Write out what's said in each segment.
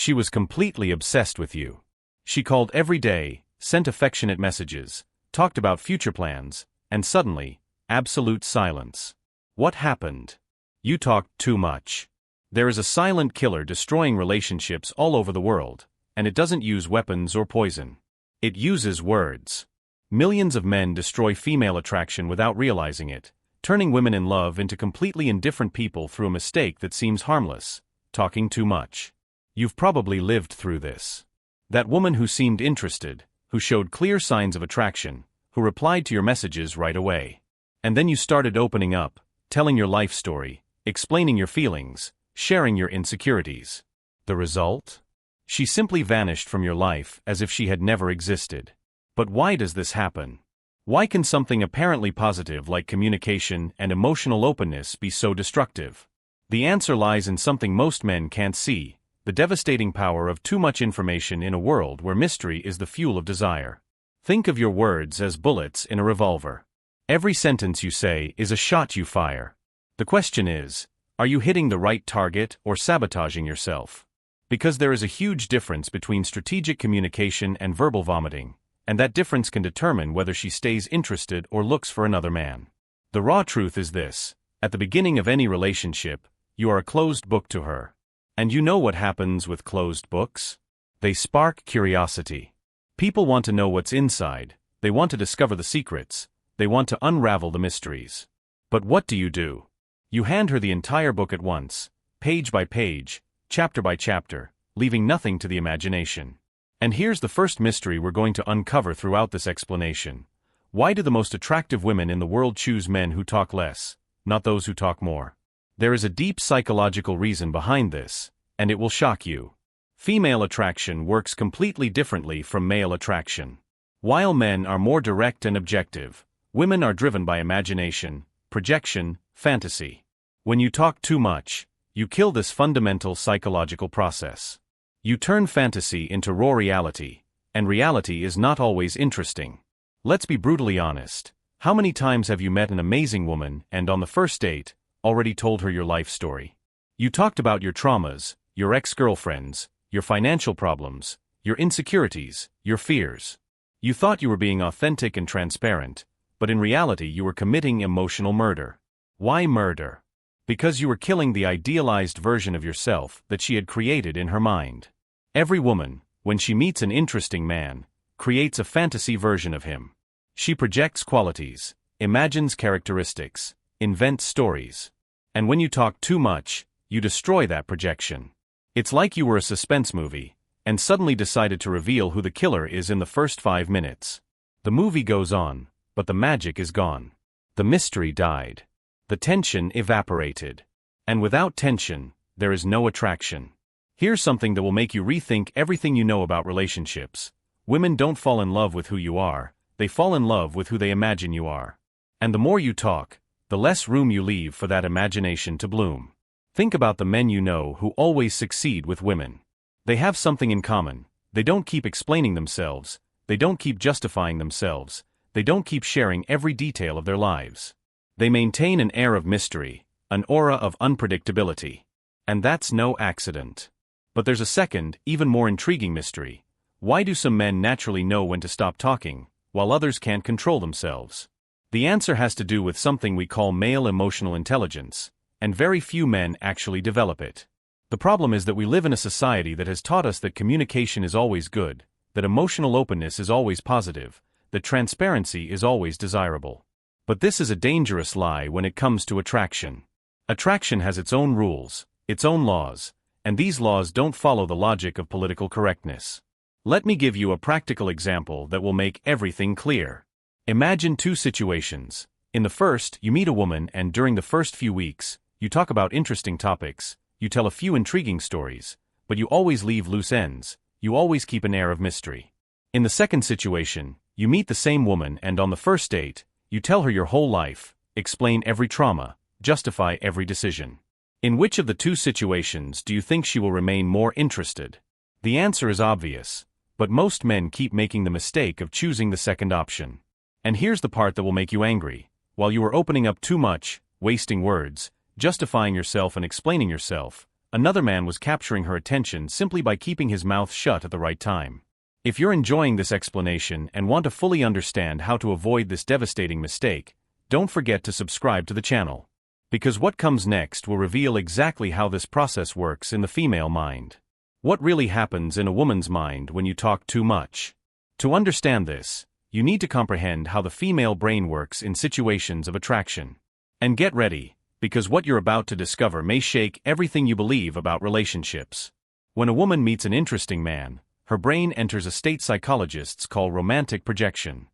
She was completely obsessed with you. She called every day, sent affectionate messages, talked about future plans, and suddenly, absolute silence. What happened? You talked too much. There is a silent killer destroying relationships all over the world, and it doesn't use weapons or poison. It uses words. Millions of men destroy female attraction without realizing it, turning women in love into completely indifferent people through a mistake that seems harmless: talking too much. You've probably lived through this. That woman who seemed interested, who showed clear signs of attraction, who replied to your messages right away. And then you started opening up, telling your life story, explaining your feelings, sharing your insecurities. The result? She simply vanished from your life as if she had never existed. But why does this happen? Why can something apparently positive like communication and emotional openness be so destructive? The answer lies in something most men can't see: the devastating power of too much information in a world where mystery is the fuel of desire. Think of your words as bullets in a revolver. Every sentence you say is a shot you fire. The question is, are you hitting the right target or sabotaging yourself? Because there is a huge difference between strategic communication and verbal vomiting, and that difference can determine whether she stays interested or looks for another man. The raw truth is this: at the beginning of any relationship, you are a closed book to her. And you know what happens with closed books? They spark curiosity. People want to know what's inside, they want to discover the secrets, they want to unravel the mysteries. But what do? You hand her the entire book at once, page by page, chapter by chapter, leaving nothing to the imagination. And here's the first mystery we're going to uncover throughout this explanation. Why do the most attractive women in the world choose men who talk less, not those who talk more? There is a deep psychological reason behind this, and it will shock you. Female attraction works completely differently from male attraction. While men are more direct and objective, women are driven by imagination, projection, fantasy. When you talk too much, you kill this fundamental psychological process. You turn fantasy into raw reality, and reality is not always interesting. Let's be brutally honest. How many times have you met an amazing woman and on the first date, already told her your life story? You talked about your traumas, your ex-girlfriends, your financial problems, your insecurities, your fears. You thought you were being authentic and transparent, but in reality you were committing emotional murder. Why murder? Because you were killing the idealized version of yourself that she had created in her mind. Every woman, when she meets an interesting man, creates a fantasy version of him. She projects qualities, imagines characteristics, invents stories. And when you talk too much, you destroy that projection. It's like you were a suspense movie, and suddenly decided to reveal who the killer is in the first 5 minutes. The movie goes on, but the magic is gone. The mystery died. The tension evaporated. And without tension, there is no attraction. Here's something that will make you rethink everything you know about relationships. Women don't fall in love with who you are, they fall in love with who they imagine you are. And the more you talk, the less room you leave for that imagination to bloom. Think about the men you know who always succeed with women. They have something in common. They don't keep explaining themselves, they don't keep justifying themselves, they don't keep sharing every detail of their lives. They maintain an air of mystery, an aura of unpredictability. And that's no accident. But there's a second, even more intriguing mystery. Why do some men naturally know when to stop talking, while others can't control themselves? The answer has to do with something we call male emotional intelligence, and very few men actually develop it. The problem is that we live in a society that has taught us that communication is always good, that emotional openness is always positive, that transparency is always desirable. But this is a dangerous lie when it comes to attraction. Attraction has its own rules, its own laws, and these laws don't follow the logic of political correctness. Let me give you a practical example that will make everything clear. Imagine 2 situations. In the first, you meet a woman and during the first few weeks, you talk about interesting topics, you tell a few intriguing stories, but you always leave loose ends, you always keep an air of mystery. In the second situation, you meet the same woman and on the first date, you tell her your whole life, explain every trauma, justify every decision. In which of the 2 situations do you think she will remain more interested? The answer is obvious, but most men keep making the mistake of choosing the second option. And here's the part that will make you angry. While you are opening up too much, wasting words, justifying yourself and explaining yourself, Another man was capturing her attention simply by keeping his mouth shut at the right time. If you're enjoying this explanation and want to fully understand how to avoid this devastating mistake, don't forget to subscribe to the channel. Because what comes next will reveal exactly how this process works in the female mind. What really happens in a woman's mind when you talk too much? To understand this, you need to comprehend how the female brain works in situations of attraction. And get ready, because what you're about to discover may shake everything you believe about relationships. When a woman meets an interesting man, her brain enters a state psychologists call romantic projection.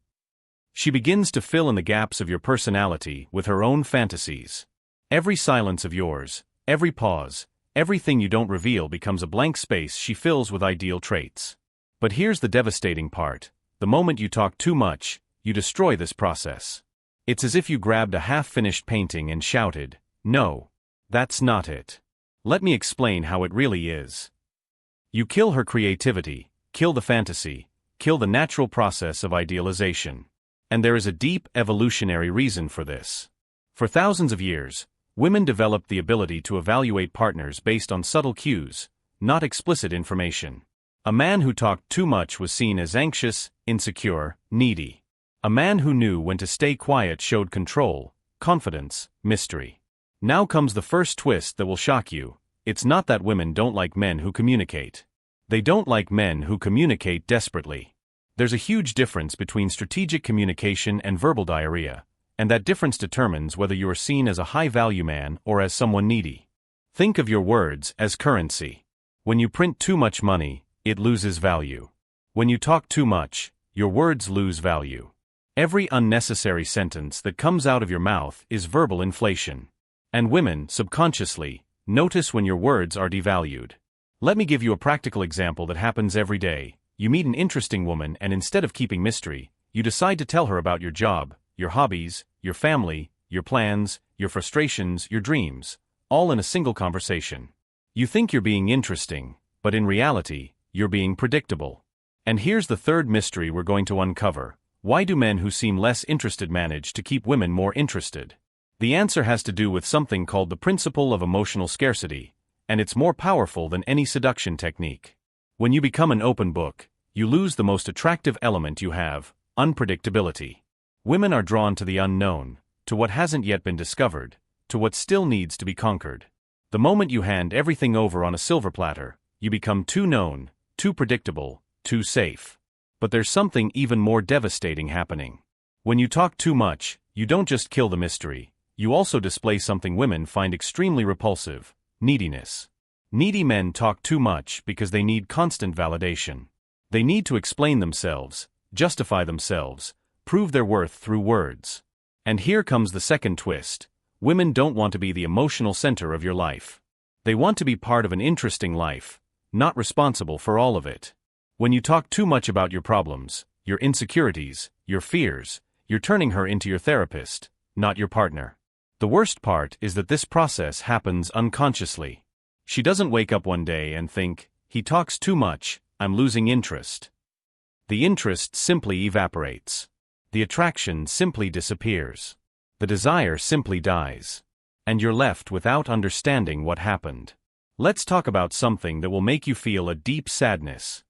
She begins to fill in the gaps of your personality with her own fantasies. Every silence of yours, every pause, everything you don't reveal becomes a blank space she fills with ideal traits. But here's the devastating part. The moment you talk too much, you destroy this process. It's as if you grabbed a half-finished painting and shouted, "No, that's not it." Let me explain how it really is. You kill her creativity, kill the fantasy, kill the natural process of idealization. And there is a deep evolutionary reason for this. For thousands of years, women developed the ability to evaluate partners based on subtle cues, not explicit information. A man who talked too much was seen as anxious, insecure, needy. A man who knew when to stay quiet showed control, confidence, mystery. Now comes the first twist that will shock you. It's not that women don't like men who communicate. They don't like men who communicate desperately. There's a huge difference between strategic communication and verbal diarrhea, and that difference determines whether you are seen as a high-value man or as someone needy. Think of your words as currency. When you print too much money, it loses value. When you talk too much, your words lose value. Every unnecessary sentence that comes out of your mouth is verbal inflation. And women, subconsciously, notice when your words are devalued. Let me give you a practical example that happens every day. You meet an interesting woman and instead of keeping mystery, you decide to tell her about your job, your hobbies, your family, your plans, your frustrations, your dreams, all in a single conversation. You think you're being interesting, but in reality, you're being predictable. And here's the third mystery we're going to uncover. Why do men who seem less interested manage to keep women more interested? The answer has to do with something called the principle of emotional scarcity, and it's more powerful than any seduction technique. When you become an open book, you lose the most attractive element you have, unpredictability. Women are drawn to the unknown, to what hasn't yet been discovered, to what still needs to be conquered. The moment you hand everything over on a silver platter, you become too known, too predictable, too safe. But there's something even more devastating happening. When you talk too much, you don't just kill the mystery, you also display something women find extremely repulsive: neediness. Needy men talk too much because they need constant validation. They need to explain themselves, justify themselves, prove their worth through words. And here comes the second twist. Women don't want to be the emotional center of your life. They want to be part of an interesting life, not responsible for all of it. When you talk too much about your problems, your insecurities, your fears, you're turning her into your therapist, not your partner. The worst part is that this process happens unconsciously. She doesn't wake up one day and think, "He talks too much, I'm losing interest." The interest simply evaporates. The attraction simply disappears. The desire simply dies. And you're left without understanding what happened. Let's talk about something that will make you feel a deep sadness.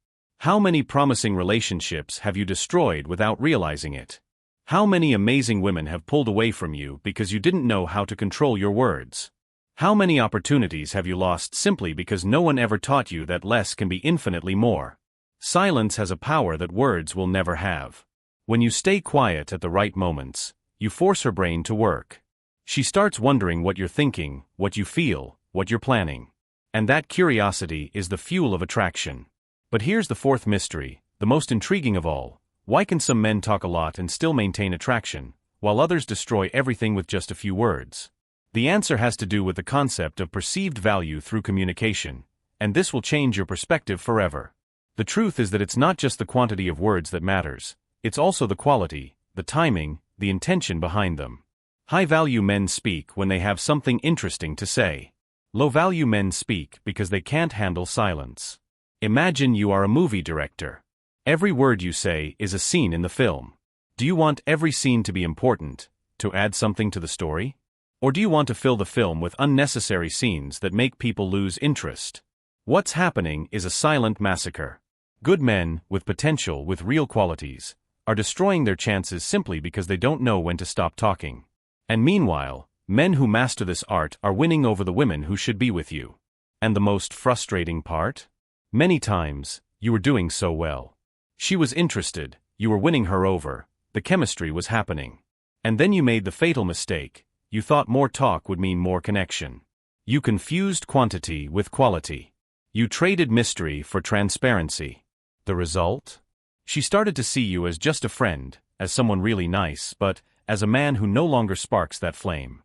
How many promising relationships have you destroyed without realizing it? How many amazing women have pulled away from you because you didn't know how to control your words? How many opportunities have you lost simply because no one ever taught you that less can be infinitely more? Silence has a power that words will never have. When you stay quiet at the right moments, you force her brain to work. She starts wondering what you're thinking, what you feel, what you're planning. And that curiosity is the fuel of attraction. But here's the fourth mystery, the most intriguing of all. Why can some men talk a lot and still maintain attraction, while others destroy everything with just a few words? The answer has to do with the concept of perceived value through communication, and this will change your perspective forever. The truth is that it's not just the quantity of words that matters, it's also the quality, the timing, the intention behind them. High-value men speak when they have something interesting to say. Low-value men speak because they can't handle silence. Imagine you are a movie director. Every word you say is a scene in the film. Do you want every scene to be important, to add something to the story? Or do you want to fill the film with unnecessary scenes that make people lose interest? What's happening is a silent massacre. Good men, with potential, with real qualities, are destroying their chances simply because they don't know when to stop talking. And meanwhile, men who master this art are winning over the women who should be with you. And the most frustrating part? Many times, you were doing so well. She was interested, you were winning her over, the chemistry was happening. And then you made the fatal mistake, you thought more talk would mean more connection. You confused quantity with quality. You traded mystery for transparency. The result? She started to see you as just a friend, as someone really nice, but as a man who no longer sparks that flame.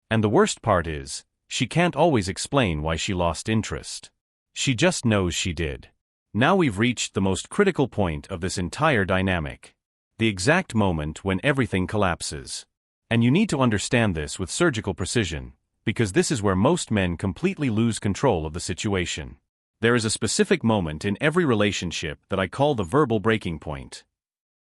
And the worst part is, she can't always explain why she lost interest. She just knows she did. Now we've reached the most critical point of this entire dynamic. The exact moment when everything collapses. And you need to understand this with surgical precision, because this is where most men completely lose control of the situation. There is a specific moment in every relationship that I call the verbal breaking point.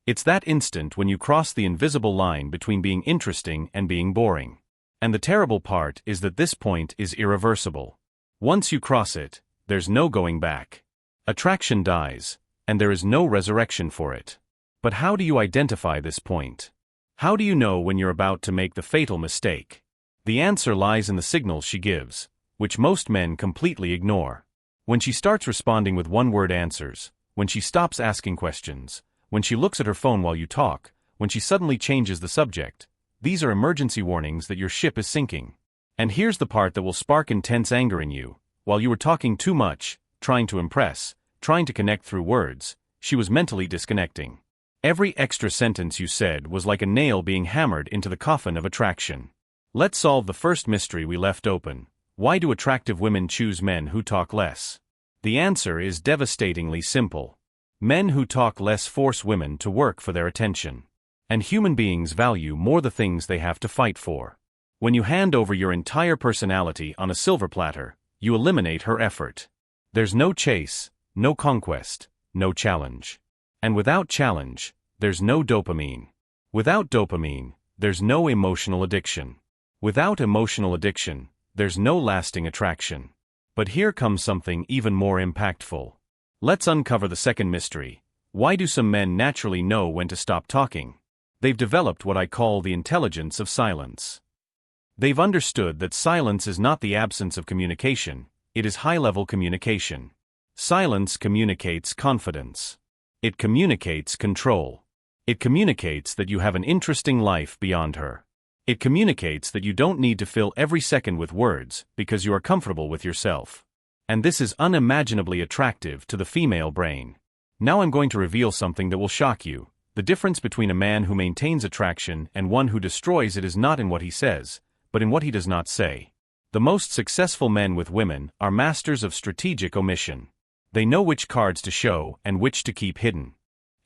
It's that instant when you cross the invisible line between being interesting and being boring. And the terrible part is that this point is irreversible. Once you cross it, there's no going back. Attraction dies, and there is no resurrection for it. But how do you identify this point? How do you know when you're about to make the fatal mistake? The answer lies in the signals she gives, which most men completely ignore. When she starts responding with one-word answers, when she stops asking questions, when she looks at her phone while you talk, when she suddenly changes the subject, these are emergency warnings that your ship is sinking. And here's the part that will spark intense anger in you. While you were talking too much, trying to impress, trying to connect through words, she was mentally disconnecting. Every extra sentence you said was like a nail being hammered into the coffin of attraction. Let's solve the first mystery we left open. Why do attractive women choose men who talk less? The answer is devastatingly simple. Men who talk less force women to work for their attention. And human beings value more the things they have to fight for. When you hand over your entire personality on a silver platter, you eliminate her effort. There's no chase, no conquest, no challenge. And without challenge, there's no dopamine. Without dopamine, there's no emotional addiction. Without emotional addiction, there's no lasting attraction. But here comes something even more impactful. Let's uncover the second mystery. Why do some men naturally know when to stop talking? They've developed what I call the intelligence of silence. They've understood that silence is not the absence of communication, it is high-level communication. Silence communicates confidence. It communicates control. It communicates that you have an interesting life beyond her. It communicates that you don't need to fill every second with words because you are comfortable with yourself. And this is unimaginably attractive to the female brain. Now I'm going to reveal something that will shock you. The difference between a man who maintains attraction and one who destroys it is not in what he says, but in what he does not say. The most successful men with women are masters of strategic omission. They know which cards to show and which to keep hidden.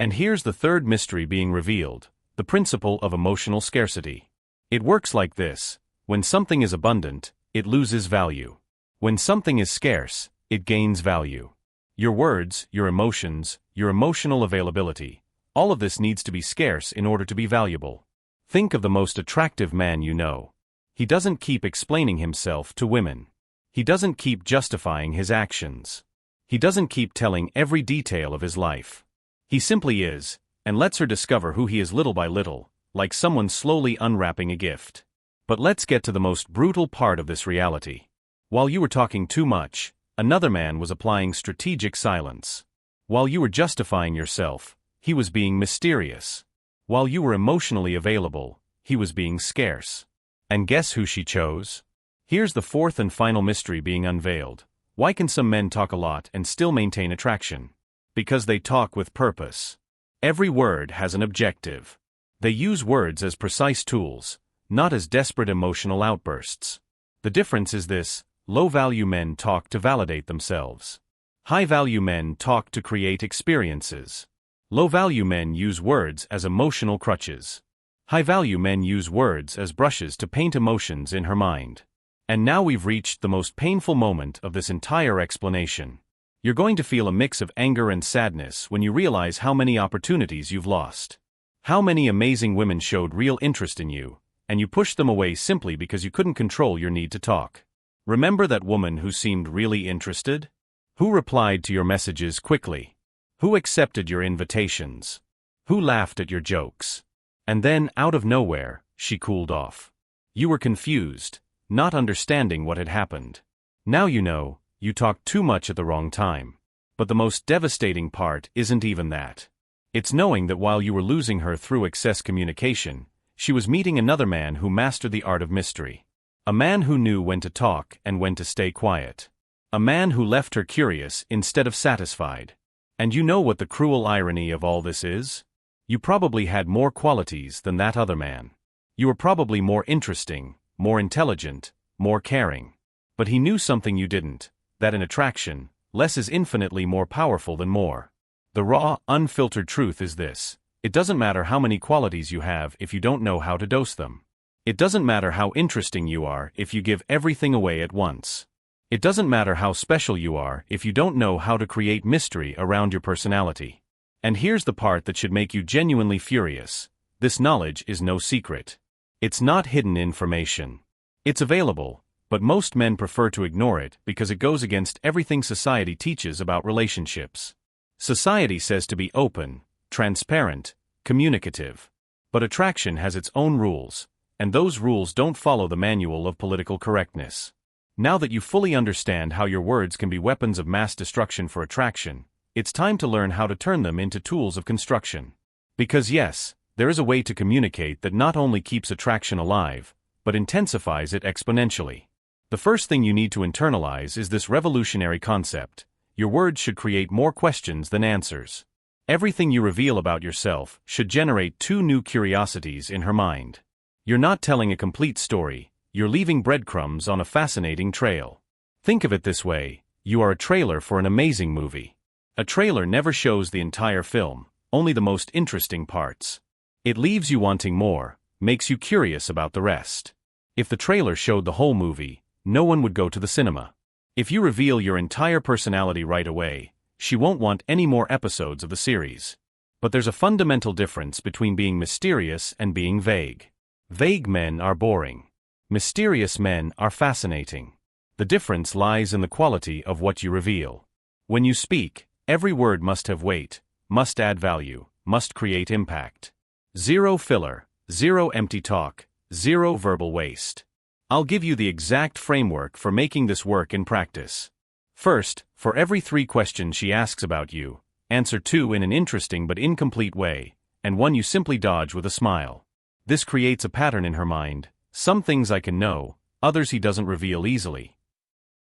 And here's the third mystery being revealed, the principle of emotional scarcity. It works like this: when something is abundant, it loses value. When something is scarce, it gains value. Your words, your emotions, your emotional availability, all of this needs to be scarce in order to be valuable. Think of the most attractive man you know. He doesn't keep explaining himself to women. He doesn't keep justifying his actions. He doesn't keep telling every detail of his life. He simply is, and lets her discover who he is little by little, like someone slowly unwrapping a gift. But let's get to the most brutal part of this reality. While you were talking too much, another man was applying strategic silence. While you were justifying yourself, he was being mysterious. While you were emotionally available, he was being scarce. And guess who she chose? Here's the fourth and final mystery being unveiled. Why can some men talk a lot and still maintain attraction? Because they talk with purpose. Every word has an objective. They use words as precise tools, not as desperate emotional outbursts. The difference is this: low-value men talk to validate themselves. High-value men talk to create experiences. Low-value men use words as emotional crutches. High-value men use words as brushes to paint emotions in her mind. And now we've reached the most painful moment of this entire explanation. You're going to feel a mix of anger and sadness when you realize how many opportunities you've lost. How many amazing women showed real interest in you, and you pushed them away simply because you couldn't control your need to talk. Remember that woman who seemed really interested? Who replied to your messages quickly? Who accepted your invitations? Who laughed at your jokes? And then, out of nowhere, she cooled off. You were confused, not understanding what had happened. Now you know, you talked too much at the wrong time. But the most devastating part isn't even that. It's knowing that while you were losing her through excess communication, she was meeting another man who mastered the art of mystery. A man who knew when to talk and when to stay quiet. A man who left her curious instead of satisfied. And you know what the cruel irony of all this is? You probably had more qualities than that other man. You were probably more interesting, more intelligent, more caring. But he knew something you didn't, that in attraction, less is infinitely more powerful than more. The raw, unfiltered truth is this: it doesn't matter how many qualities you have if you don't know how to dose them. It doesn't matter how interesting you are if you give everything away at once. It doesn't matter how special you are if you don't know how to create mystery around your personality. And here's the part that should make you genuinely furious: this knowledge is no secret. It's not hidden information. It's available, but most men prefer to ignore it because it goes against everything society teaches about relationships. Society says to be open, transparent, communicative. But attraction has its own rules, and those rules don't follow the manual of political correctness. Now that you fully understand how your words can be weapons of mass destruction for attraction, it's time to learn how to turn them into tools of construction. Because yes, there is a way to communicate that not only keeps attraction alive, but intensifies it exponentially. The first thing you need to internalize is this revolutionary concept: your words should create more questions than answers. Everything you reveal about yourself should generate 2 new curiosities in her mind. You're not telling a complete story, you're leaving breadcrumbs on a fascinating trail. Think of it this way: you are a trailer for an amazing movie. A trailer never shows the entire film, only the most interesting parts. It leaves you wanting more, makes you curious about the rest. If the trailer showed the whole movie, no one would go to the cinema. If you reveal your entire personality right away, she won't want any more episodes of the series. But there's a fundamental difference between being mysterious and being vague. Vague men are boring. Mysterious men are fascinating. The difference lies in the quality of what you reveal. When you speak, every word must have weight, must add value, must create impact. Zero filler, zero empty talk, zero verbal waste. I'll give you the exact framework for making this work in practice. First, for every 3 questions she asks about you, answer 2 in an interesting but incomplete way, and 1 you simply dodge with a smile. This creates a pattern in her mind: some things I can know, others he doesn't reveal easily.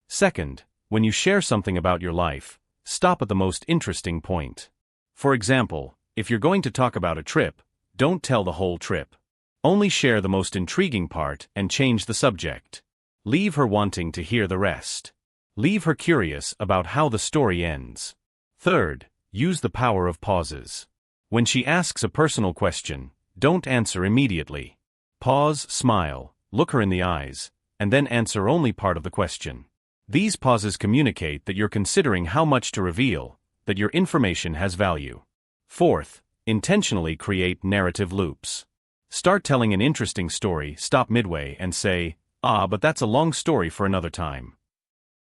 Second, when you share something about your life, stop at the most interesting point. For example, if you're going to talk about a trip, don't tell the whole trip. Only share the most intriguing part and change the subject. Leave her wanting to hear the rest. Leave her curious about how the story ends. Third, use the power of pauses. When she asks a personal question, don't answer immediately. Pause, smile, look her in the eyes, and then answer only part of the question. These pauses communicate that you're considering how much to reveal, that your information has value. Fourth, intentionally create narrative loops. Start telling an interesting story, stop midway, and say, but that's a long story for another time.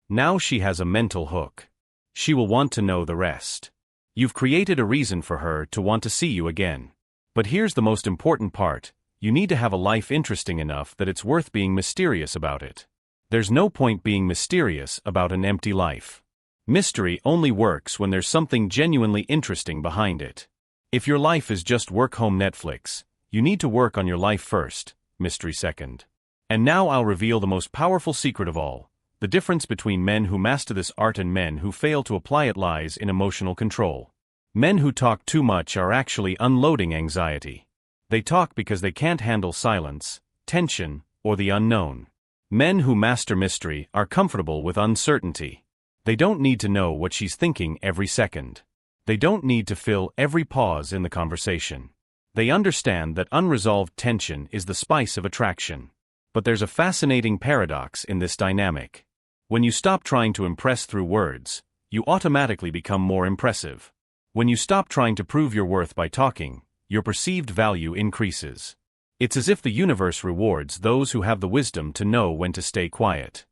Now she has a mental hook. She will want to know the rest. You've created a reason for her to want to see you again. But here's the most important part: you need to have a life interesting enough that it's worth being mysterious about it. There's no point being mysterious about an empty life. Mystery only works when there's something genuinely interesting behind it. If your life is just work, home, Netflix, you need to work on your life first, mystery second. And now I'll reveal the most powerful secret of all: the difference between men who master this art and men who fail to apply it lies in emotional control. Men who talk too much are actually unloading anxiety. They talk because they can't handle silence, tension, or the unknown. Men who master mystery are comfortable with uncertainty. They don't need to know what she's thinking every second. They don't need to fill every pause in the conversation. They understand that unresolved tension is the spice of attraction. But there's a fascinating paradox in this dynamic. When you stop trying to impress through words, you automatically become more impressive. When you stop trying to prove your worth by talking, your perceived value increases. It's as if the universe rewards those who have the wisdom to know when to stay quiet.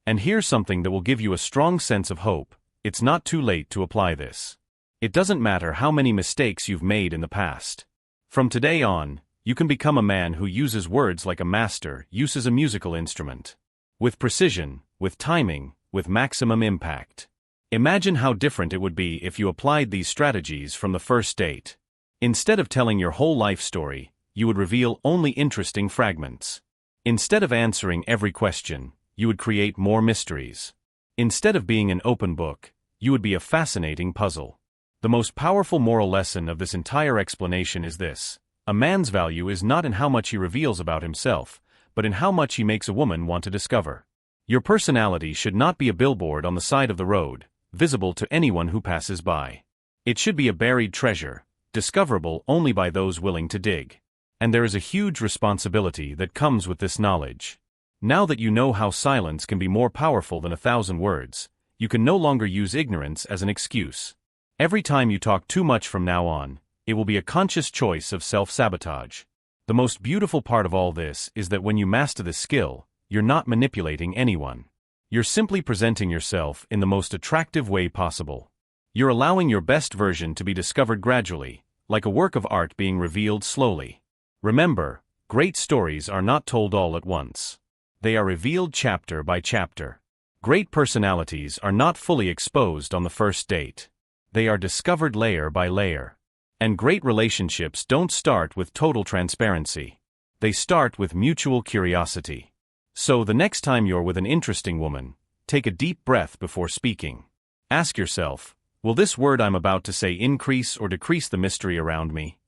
And here's something that will give you a strong sense of hope: it's not too late to apply this. It doesn't matter how many mistakes you've made in the past. From today on, you can become a man who uses words like a master uses a musical instrument. With precision, with timing, with maximum impact. Imagine how different it would be if you applied these strategies from the first date. Instead of telling your whole life story, you would reveal only interesting fragments. Instead of answering every question, you would create more mysteries. Instead of being an open book, you would be a fascinating puzzle. The most powerful moral lesson of this entire explanation is this: a man's value is not in how much he reveals about himself, but in how much he makes a woman want to discover. Your personality should not be a billboard on the side of the road, visible to anyone who passes by. It should be a buried treasure, discoverable only by those willing to dig. And there is a huge responsibility that comes with this knowledge. Now that you know how silence can be more powerful than 1,000 words, you can no longer use ignorance as an excuse. Every time you talk too much from now on, it will be a conscious choice of self-sabotage. The most beautiful part of all this is that when you master this skill, you're not manipulating anyone. You're simply presenting yourself in the most attractive way possible. You're allowing your best version to be discovered gradually, like a work of art being revealed slowly. Remember, great stories are not told all at once. They are revealed chapter by chapter. Great personalities are not fully exposed on the first date. They are discovered layer by layer. And great relationships don't start with total transparency. They start with mutual curiosity. So the next time you're with an interesting woman, take a deep breath before speaking. Ask yourself, will this word I'm about to say increase or decrease the mystery around me?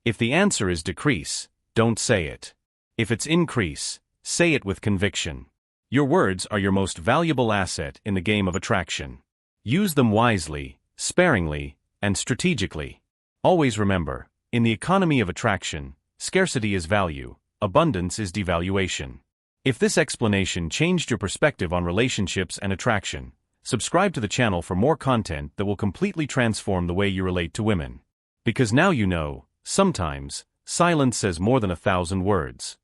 If the answer is decrease, don't say it. If it's increase, say it with conviction. Your words are your most valuable asset in the game of attraction. Use them wisely, sparingly, and strategically. Always remember, in the economy of attraction, scarcity is value, abundance is devaluation. If this explanation changed your perspective on relationships and attraction, subscribe to the channel for more content that will completely transform the way you relate to women. Because now you know, sometimes, silence says more than 1,000 words.